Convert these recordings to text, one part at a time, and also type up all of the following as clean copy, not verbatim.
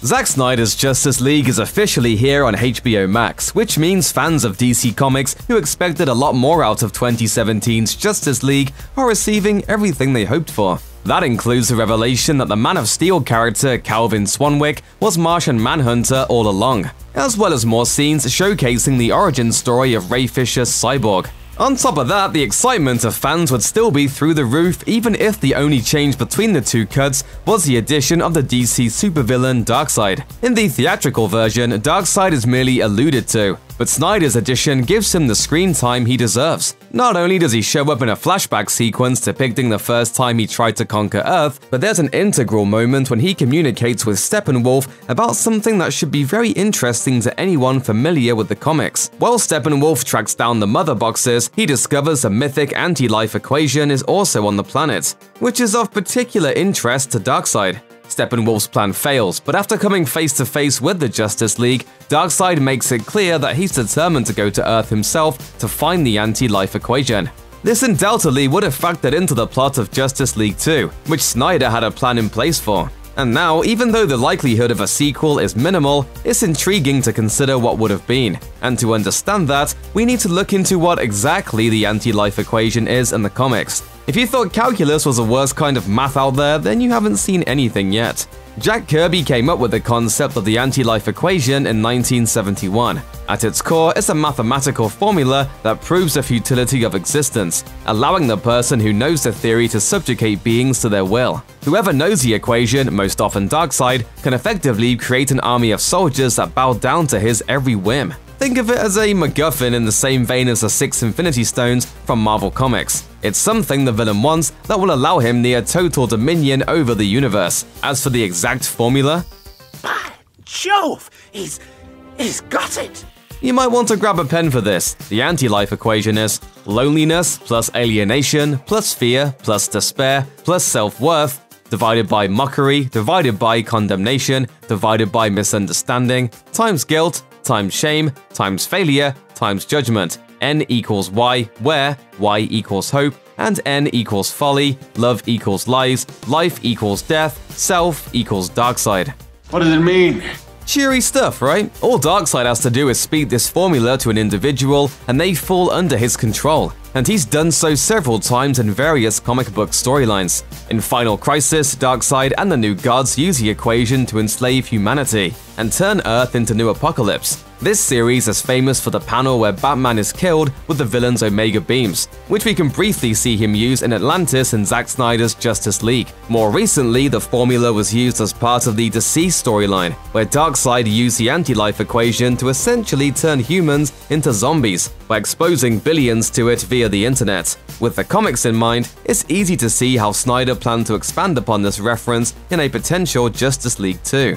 Zack Snyder's Justice League is officially here on HBO Max, which means fans of DC Comics who expected a lot more out of 2017's Justice League are receiving everything they hoped for. That includes the revelation that the Man of Steel character Calvin Swanwick was Martian Manhunter all along, as well as more scenes showcasing the origin story of Ray Fisher's Cyborg. On top of that, the excitement of fans would still be through the roof even if the only change between the two cuts was the addition of the DC supervillain Darkseid. In the theatrical version, Darkseid is merely alluded to, but Snyder's edition gives him the screen time he deserves. Not only does he show up in a flashback sequence depicting the first time he tried to conquer Earth, but there's an integral moment when he communicates with Steppenwolf about something that should be very interesting to anyone familiar with the comics. While Steppenwolf tracks down the mother boxes, he discovers a mythic anti-life equation is also on the planet, which is of particular interest to Darkseid. Steppenwolf's plan fails, but after coming face to face with the Justice League, Darkseid makes it clear that he's determined to go to Earth himself to find the anti-life equation. This undoubtedly would have factored into the plot of Justice League 2, which Snyder had a plan in place for. And now, even though the likelihood of a sequel is minimal, it's intriguing to consider what would have been. And to understand that, we need to look into what exactly the anti-life equation is in the comics. If you thought calculus was the worst kind of math out there, then you haven't seen anything yet. Jack Kirby came up with the concept of the anti-life equation in 1971. At its core, it's a mathematical formula that proves the futility of existence, allowing the person who knows the theory to subjugate beings to their will. Whoever knows the equation, most often Darkseid, can effectively create an army of soldiers that bow down to his every whim. Think of it as a MacGuffin in the same vein as the 6 Infinity Stones from Marvel Comics. It's something the villain wants that will allow him near total dominion over the universe. As for the exact formula, by Jove, he's got it! You might want to grab a pen for this. The anti-life equation is loneliness plus alienation plus fear plus despair plus self-worth divided by mockery divided by condemnation divided by misunderstanding times guilt times shame times failure times judgment. N equals Y, where Y equals hope, and N equals folly, love equals lies, life equals death, self equals Darkseid. What does it mean? Cheery stuff, right? All Darkseid has to do is speak this formula to an individual and they fall under his control. And he's done so several times in various comic book storylines. In Final Crisis, Darkseid and the New Gods use the equation to enslave humanity and turn Earth into New Apocalypse. This series is famous for the panel where Batman is killed with the villain's Omega Beams, which we can briefly see him use in Atlantis in Zack Snyder's Justice League. More recently, the formula was used as part of the Deceased storyline, where Darkseid used the anti-life equation to essentially turn humans into zombies by exposing billions to it via the internet. With the comics in mind, it's easy to see how Snyder planned to expand upon this reference in a potential Justice League 2.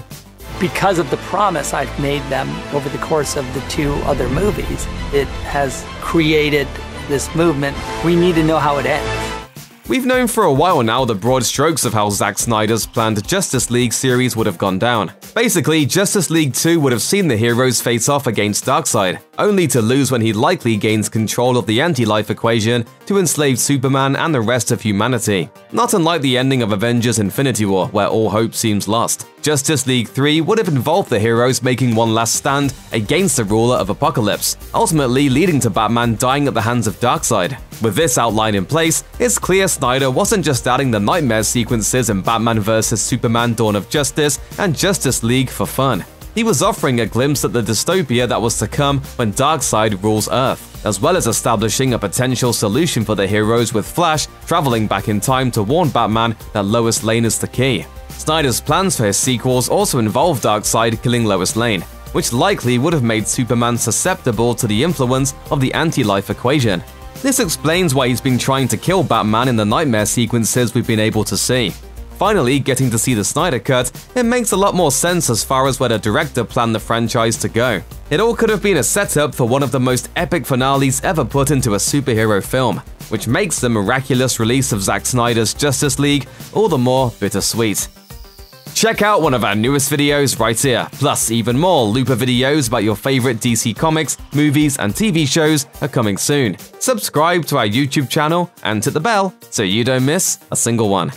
Because of the promise I've made them over the course of the 2 other movies, it has created this movement. We need to know how it ends. We've known for a while now the broad strokes of how Zack Snyder's planned Justice League series would have gone down. Basically, Justice League 2 would have seen the heroes face off against Darkseid, only to lose when he likely gains control of the anti-life equation to enslave Superman and the rest of humanity. Not unlike the ending of Avengers Infinity War, where all hope seems lost. Justice League 3 would have involved the heroes making one last stand against the ruler of Apocalypse, ultimately leading to Batman dying at the hands of Darkseid. With this outline in place, it's clear Snyder wasn't just adding the nightmare sequences in Batman vs Superman Dawn of Justice and Justice League for fun. He was offering a glimpse at the dystopia that was to come when Darkseid rules Earth, as well as establishing a potential solution for the heroes with Flash traveling back in time to warn Batman that Lois Lane is the key. Snyder's plans for his sequels also involve Darkseid killing Lois Lane, which likely would have made Superman susceptible to the influence of the anti-life equation. This explains why he's been trying to kill Batman in the nightmare sequences we've been able to see. Finally, getting to see the Snyder Cut, it makes a lot more sense as far as where the director planned the franchise to go. It all could have been a setup for one of the most epic finales ever put into a superhero film, which makes the miraculous release of Zack Snyder's Justice League all the more bittersweet. Check out one of our newest videos right here, plus even more Looper videos about your favorite DC comics, movies, and TV shows are coming soon. Subscribe to our YouTube channel and hit the bell so you don't miss a single one.